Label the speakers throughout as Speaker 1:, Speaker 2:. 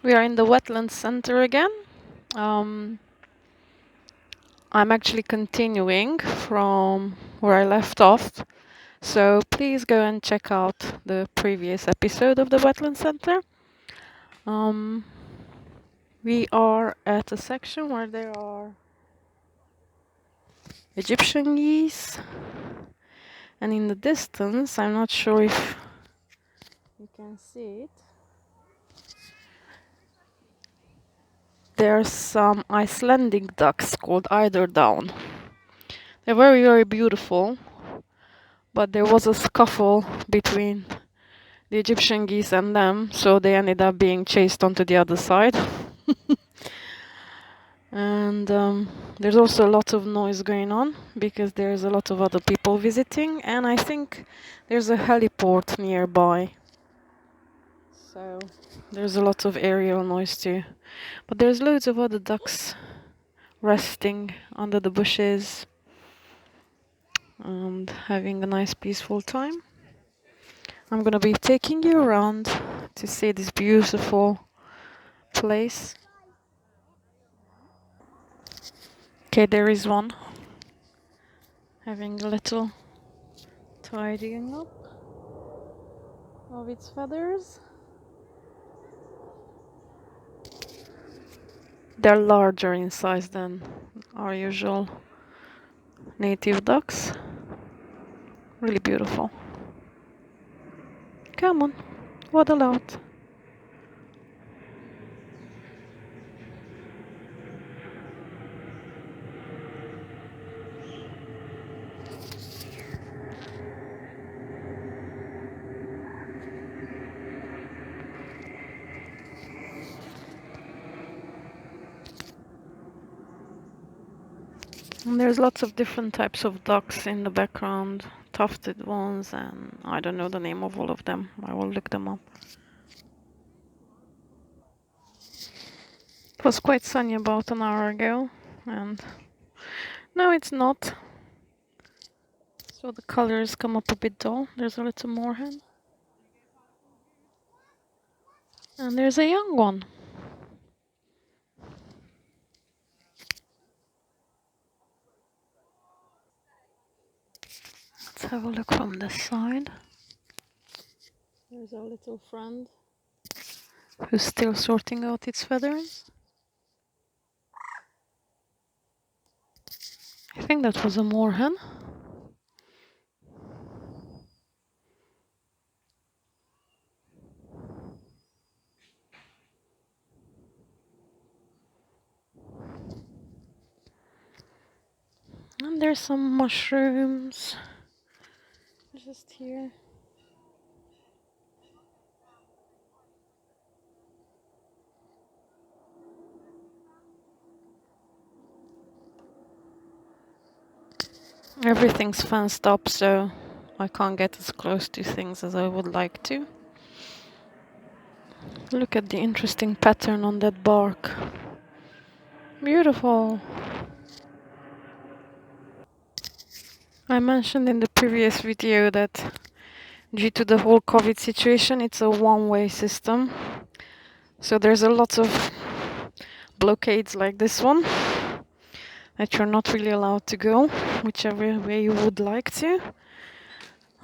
Speaker 1: We are in the Wetland Centre again. I'm actually continuing from where I left off, so please go and check out the previous episode of the Wetland Centre. We are at a section where there are Egyptian geese, and in the distance, I'm not sure if you can see it, there's some Icelandic ducks called Eiderdown. They're very, very beautiful, but there was a scuffle between the Egyptian geese and them, so they ended up being chased onto the other side. And there's also a lot of noise going on because there's a lot of other people visiting, and I think there's a heliport nearby, so there's a lot of aerial noise too. But there's loads of other ducks resting under the bushes and having a nice peaceful time. I'm gonna be taking you around to see this beautiful place. Okay, there is one having a little tidying up of its feathers. They're larger in size than our usual native ducks. Really beautiful. Come on, waddle out. And there's lots of different types of ducks in the background, tufted ones, and I don't know the name of all of them. I will look them up. It was quite sunny about an hour ago, and now it's not. So the colors come up a bit dull. There's a little moorhen. And there's a young one. Let's have a look from this side. There's our little friend who's still sorting out its feathers. I think that was a moorhen. And there's some mushrooms just here. Everything's fenced up, so I can't get as close to things as I would like to. Look at the interesting pattern on that bark. Beautiful. I mentioned in the previous video that due to the whole COVID situation, it's a one-way system. So there's a lot of blockades like this one that you're not really allowed to go whichever way you would like to.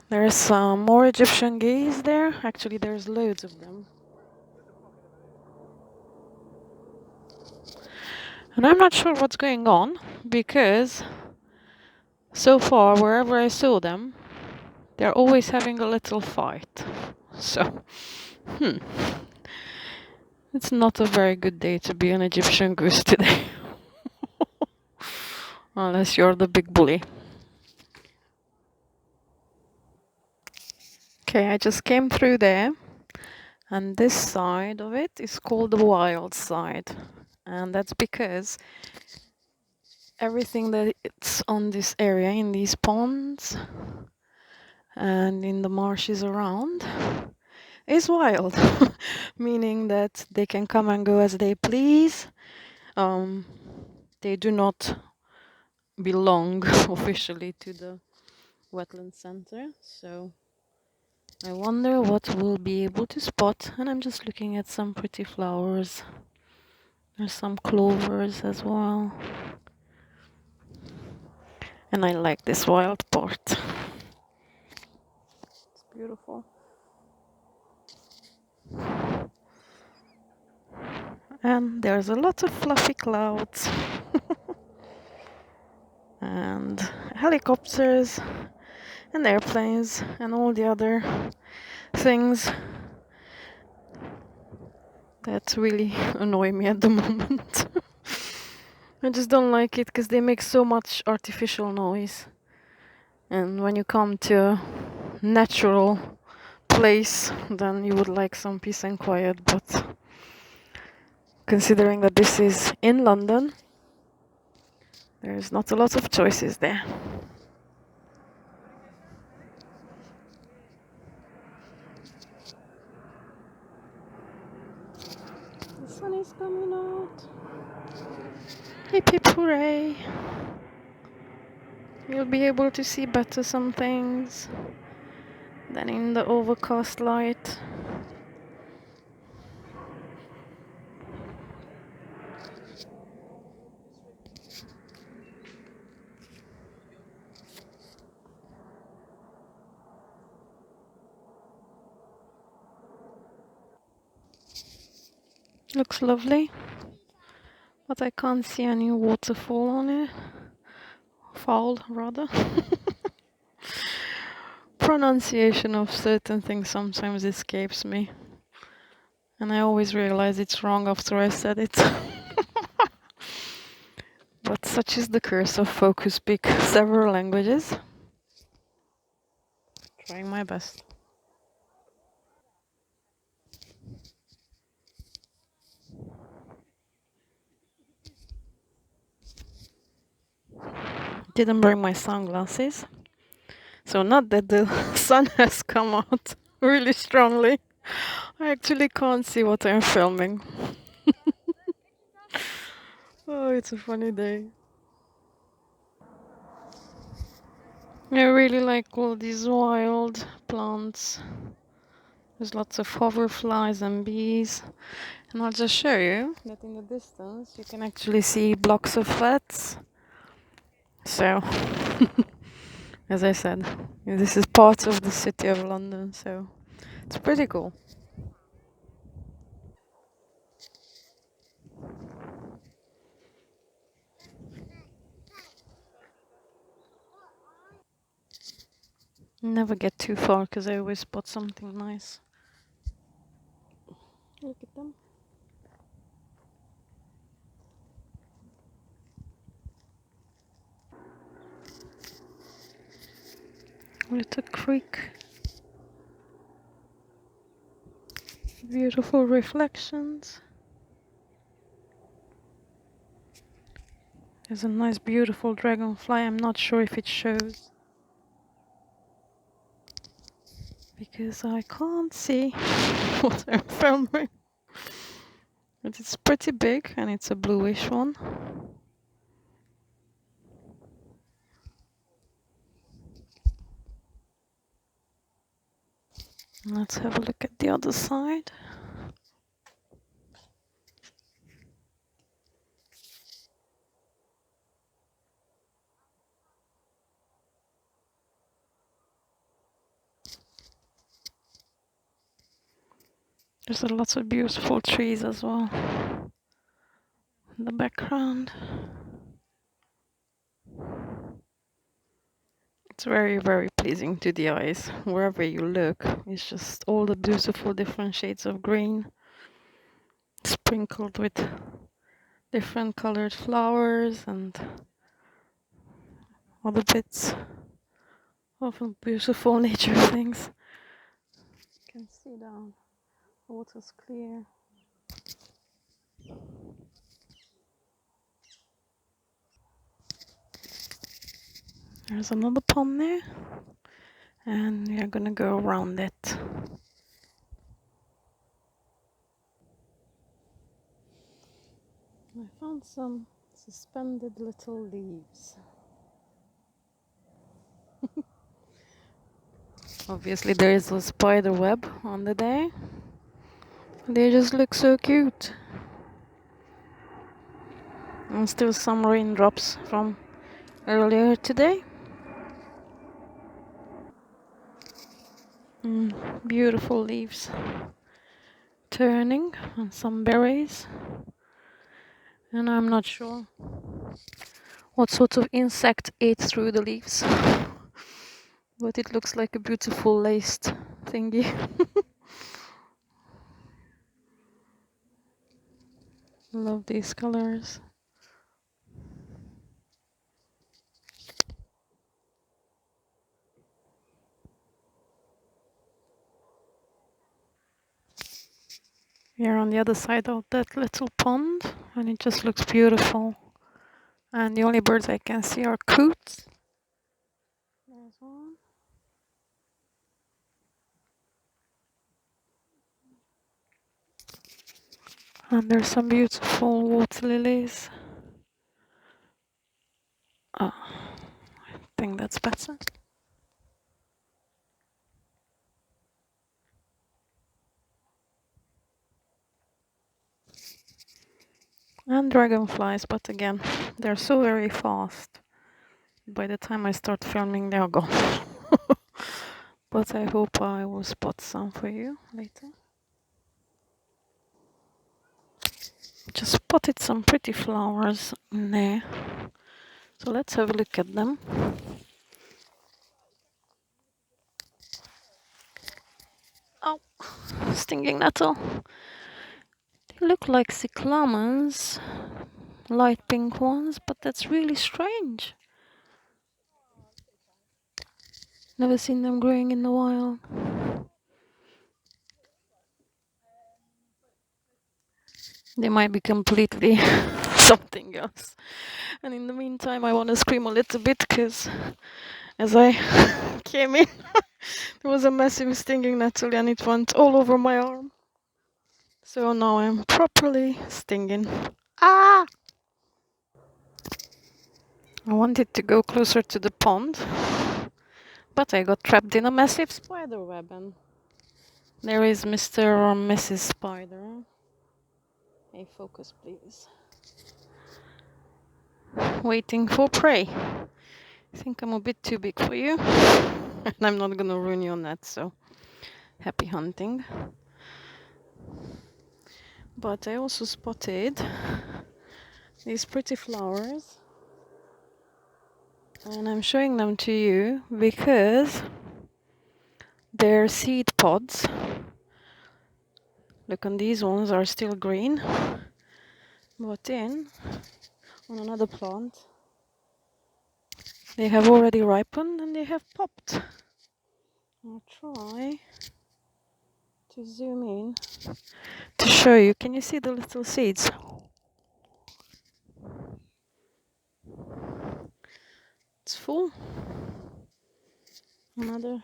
Speaker 1: There's some more Egyptian geese there. Actually, there's loads of them. And I'm not sure what's going on because so far, wherever I saw them, they're always having a little fight. So, it's not a very good day to be an Egyptian goose today. Unless you're the big bully. Okay, I just came through there, and this side of it is called the wild side. And that's because everything that's on this area, in these ponds and in the marshes around, is wild. Meaning that they can come and go as they please. They do not belong officially to the Wetland Centre, so I wonder what we'll be able to spot, and I'm just looking at some pretty flowers. There's some clovers as well. And I like this wild part. It's beautiful. And there's a lot of fluffy clouds. And helicopters and airplanes and all the other things that really annoy me at the moment. I just don't like it because they make so much artificial noise. And when you come to a natural place, then you would like some peace and quiet. But considering that this is in London, there's not a lot of choices there. The sun is coming out. Hip hip hooray! You'll be able to see better some things than in the overcast light. Looks lovely, but I can't see any waterfall on it. Fall, rather. Pronunciation of certain things sometimes escapes me. And I always realize it's wrong after I said it. But such is the curse of folk who speak several languages. Trying my best. Didn't bring my sunglasses. So not that the sun has come out really strongly. I actually can't see what I'm filming. Oh, it's a funny day. I really like all these wild plants. There's lots of hoverflies and bees. And I'll just show you that in the distance you can actually see blocks of flats. So, as I said, this is part of the city of London, so it's pretty cool. Never get too far because I always spot something nice. Look at them. Little creek. Beautiful reflections. There's a nice beautiful dragonfly. I'm not sure if it shows because I can't see what I'm filming. But it's pretty big and it's a bluish one. Let's have a look at the other side. There's a lot of beautiful trees as well in the background. It's very, very pleasing to the eyes. Wherever you look, it's just all the beautiful different shades of green sprinkled with different colored flowers and other bits of beautiful nature things. You can see down, the water's clear. There's another pond there, and we are gonna go around it. I found some suspended little leaves. Obviously there is a spider web on the day. They just look so cute. And still some raindrops from earlier today. Beautiful leaves turning and some berries. And I'm not sure what sort of insect ate through the leaves. But it looks like a beautiful laced thingy. Love these colors. We are on the other side of that little pond and it just looks beautiful. And the only birds I can see are coots. There's one. And there's some beautiful water lilies. Oh, I think that's better. And dragonflies, but again, they're so very fast. By the time I start filming, they're gone. But I hope I will spot some for you later. Just spotted some pretty flowers in there. So let's have a look at them. Oh, stinging nettle. They look like cyclamens, light pink ones, but that's really strange. Never seen them growing in the wild. They might be completely something else. And in the meantime, I want to scream a little bit because as I came in, there was a massive stinging nettle and it went all over my arm. So now I'm properly stinging. Ah! I wanted to go closer to the pond, but I got trapped in a massive spider web. And there is Mr. or Mrs. Spider. Hey, focus please. Waiting for prey. I think I'm a bit too big for you. And I'm not gonna ruin your net, so happy hunting. But I also spotted these pretty flowers. And I'm showing them to you because they're seed pods. Look, and these ones are still green. But then, on another plant, they have already ripened and they have popped. I'll try to zoom in to show you. Can you see the little seeds? It's full. Another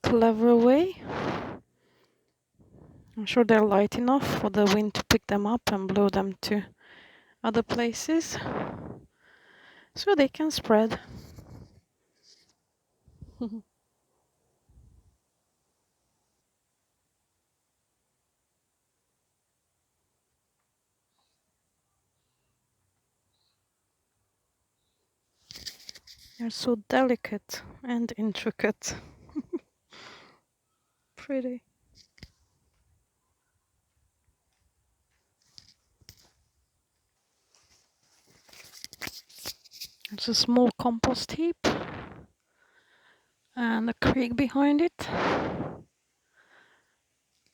Speaker 1: clever way. I'm sure they're light enough for the wind to pick them up and blow them to other places so they can spread. They're so delicate and intricate. Pretty. There's a small compost heap and a creek behind it.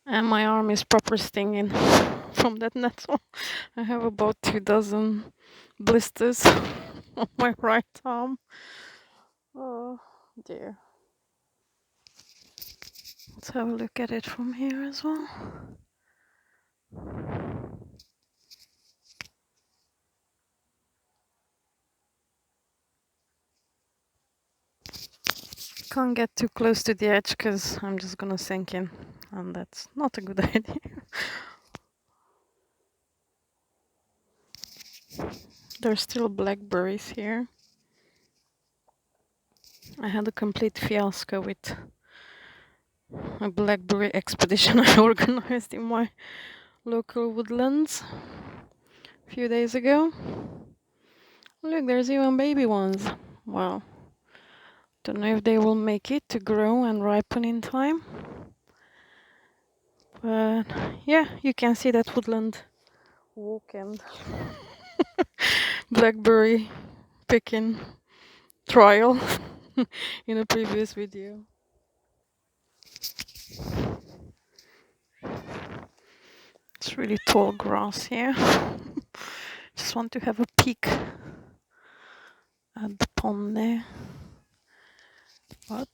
Speaker 1: And my arm is proper stinging from that nettle. I have about 2 dozen blisters on my right arm. Oh dear. Let's have a look at it from here as well. Can't get too close to the edge because I'm just gonna sink in, and that's not a good idea. There's still blackberries here. I had a complete fiasco with a blackberry expedition I organized in my local woodlands a few days ago. Look, there's even baby ones. Wow. Don't know if they will make it to grow and ripen in time. But yeah, you can see that woodland walk and blackberry picking trial in a previous video. It's really tall grass here. Just want to have a peek at the pond there. But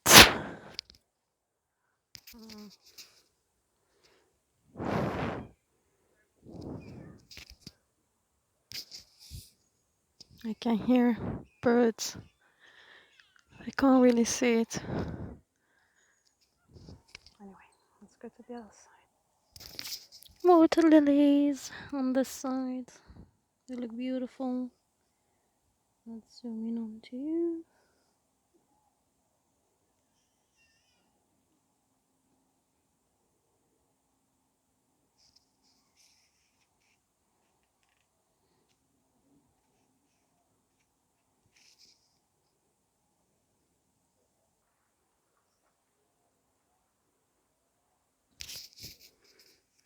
Speaker 1: I can hear birds. I can't really see it. Anyway, let's go to the other side. Water lilies on this side. They look beautiful. Let's zoom in onto you.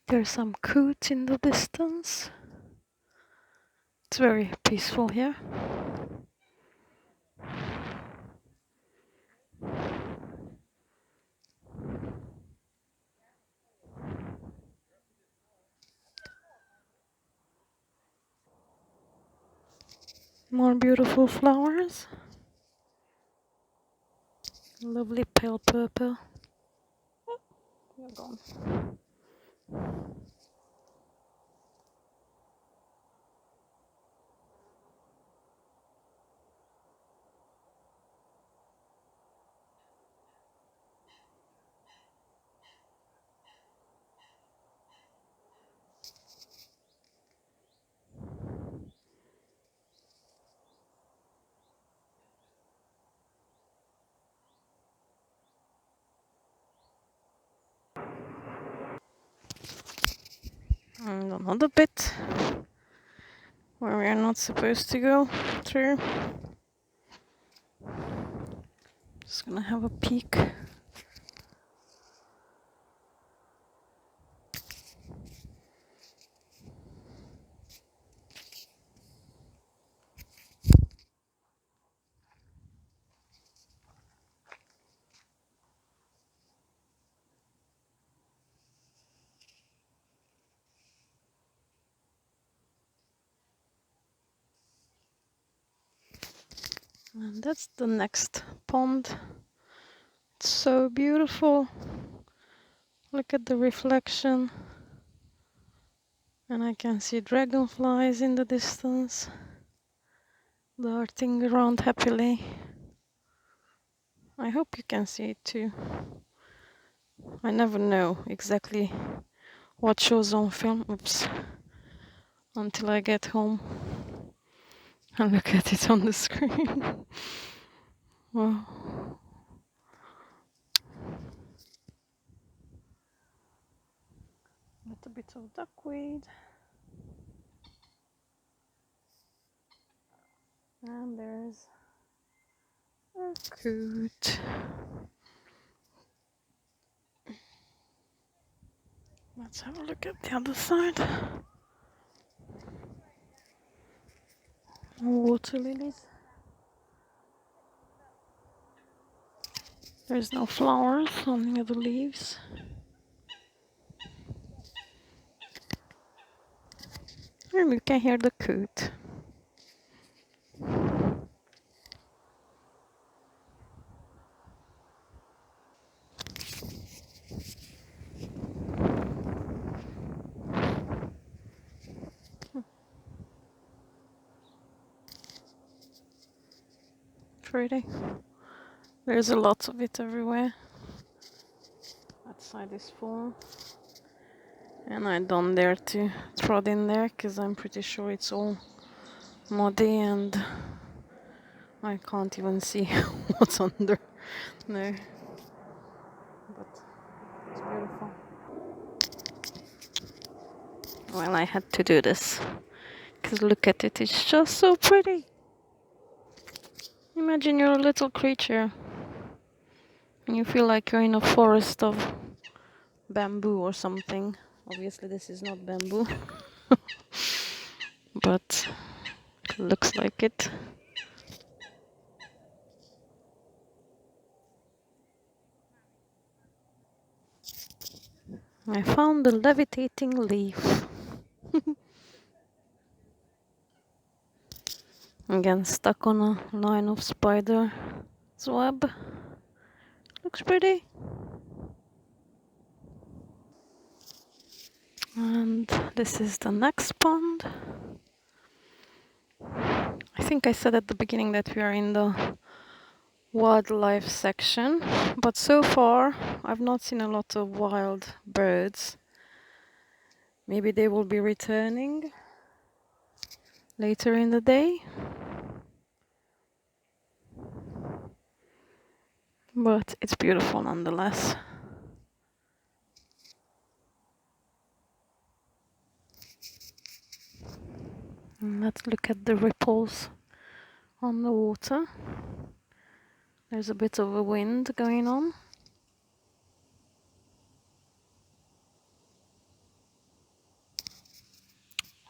Speaker 1: There's some coots in the distance. It's very peaceful here. More beautiful flowers. Lovely pale purple. Oh, you're gone. And another bit where we are not supposed to go through. Just gonna have a peek. And that's the next pond. It's so beautiful. Look at the reflection. And I can see dragonflies in the distance, darting around happily. I hope you can see it too. I never know exactly what shows on film. Oops. Until I get home and look at it on the screen. Wow. Little bit of duckweed. And there's a coot. Let's have a look at the other side. Water lilies. There's no flowers, only the leaves. And you can hear the coot. Pretty. There's a lot of it everywhere. That side is full. And I don't dare to trot in there because I'm pretty sure it's all muddy and I can't even see what's under there, but it's beautiful. Well, I had to do this because look at it, it's just so pretty. Imagine you're a little creature and you feel like you're in a forest of bamboo or something. Obviously this is not bamboo, but it looks like it. I found the levitating leaf. Again, stuck on a line of spider's web. Looks pretty. And this is the next pond. I think I said at the beginning that we are in the wildlife section, but so far I've not seen a lot of wild birds. Maybe they will be returning later in the day. But it's beautiful nonetheless. And let's look at the ripples on the water. There's a bit of a wind going on.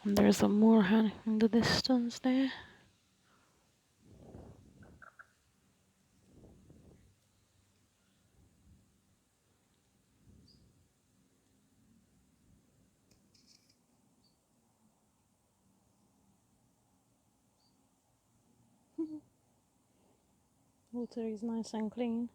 Speaker 1: And there's a moorhen in the distance there. Water is nice and clean.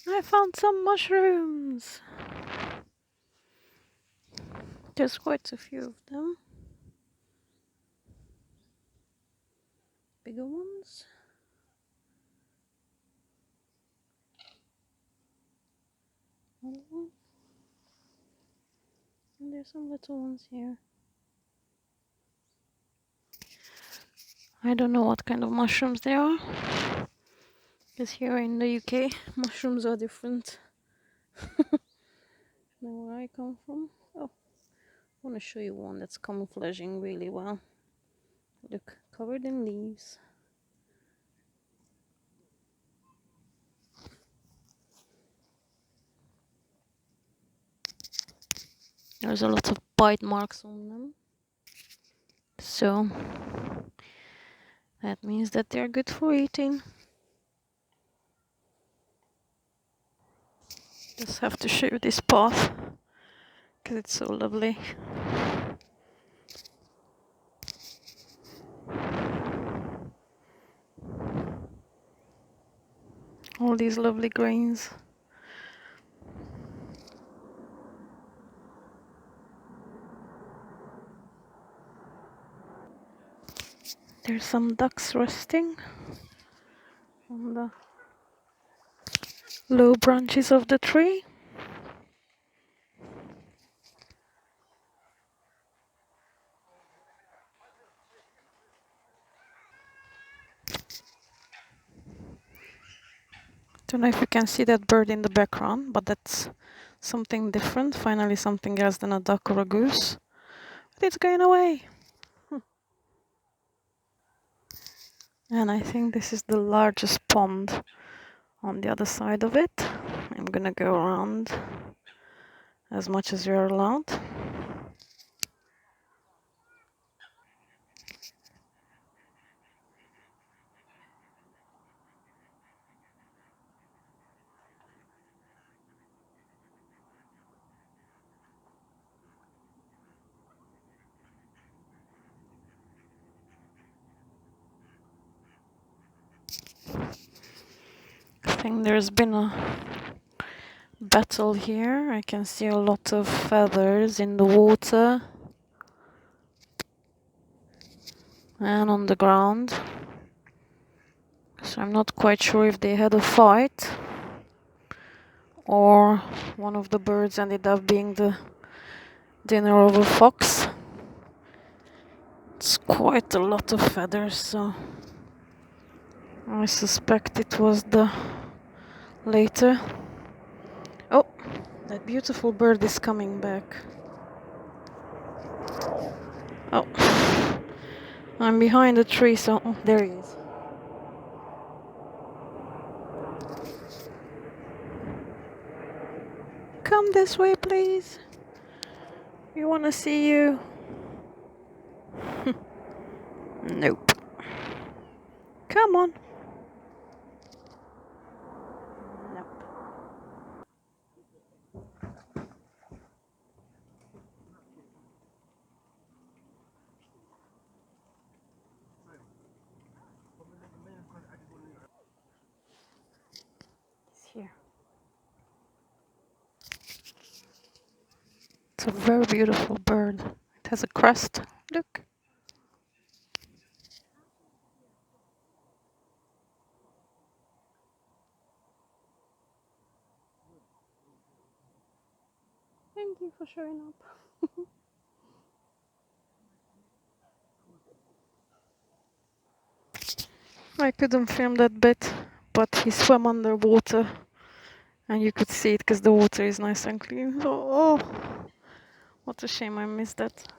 Speaker 1: I found some mushrooms. There's quite a few of them. Bigger ones. And there's some little ones here. I don't know what kind of mushrooms they are, because here in the UK mushrooms are different than where I come from. Oh, I want to show you one that's camouflaging really well. Look, covered in leaves. There's a lot of bite marks on them, so that means that they're good for eating. Just have to show you this path because it's so lovely. All these lovely greens. There's some ducks resting on the low branches of the tree. Don't know if you can see that bird in the background, but that's something different. Finally something else than a duck or a goose. But it's going away. And I think this is the largest pond on the other side of it. I'm gonna go around as much as you're allowed. I think there's been a battle here. I can see a lot of feathers in the water and on the ground. So I'm not quite sure if they had a fight or one of the birds ended up being the dinner of a fox. It's quite a lot of feathers, so I suspect it was the later. Oh, that beautiful bird is coming back. Oh, I'm behind a tree, so oh, there he is. Come this way, please. We want to see you. Nope. Come on. Nope. He's here. It's a very beautiful bird. It has a crest. Look. Thank you for showing up. I couldn't film that bit, but he swam underwater and you could see it because the water is nice and clean. So, oh, what a shame I missed that.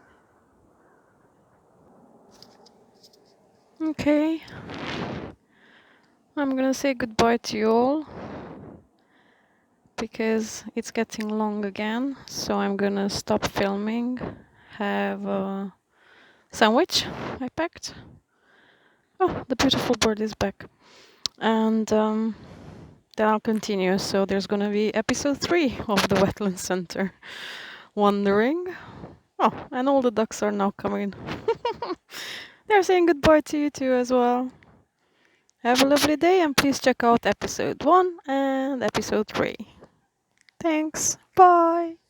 Speaker 1: Okay, I'm gonna say goodbye to you all because it's getting long again. So I'm gonna stop filming, have a sandwich I packed. Oh, the beautiful bird is back. And then I'll continue. So there's gonna be episode 3 of the Wetland Centre. Wandering. Oh, and all the ducks are now coming. They're saying goodbye to you too as well. Have a lovely day and please check out episode 1 and episode 3. Thanks. Bye.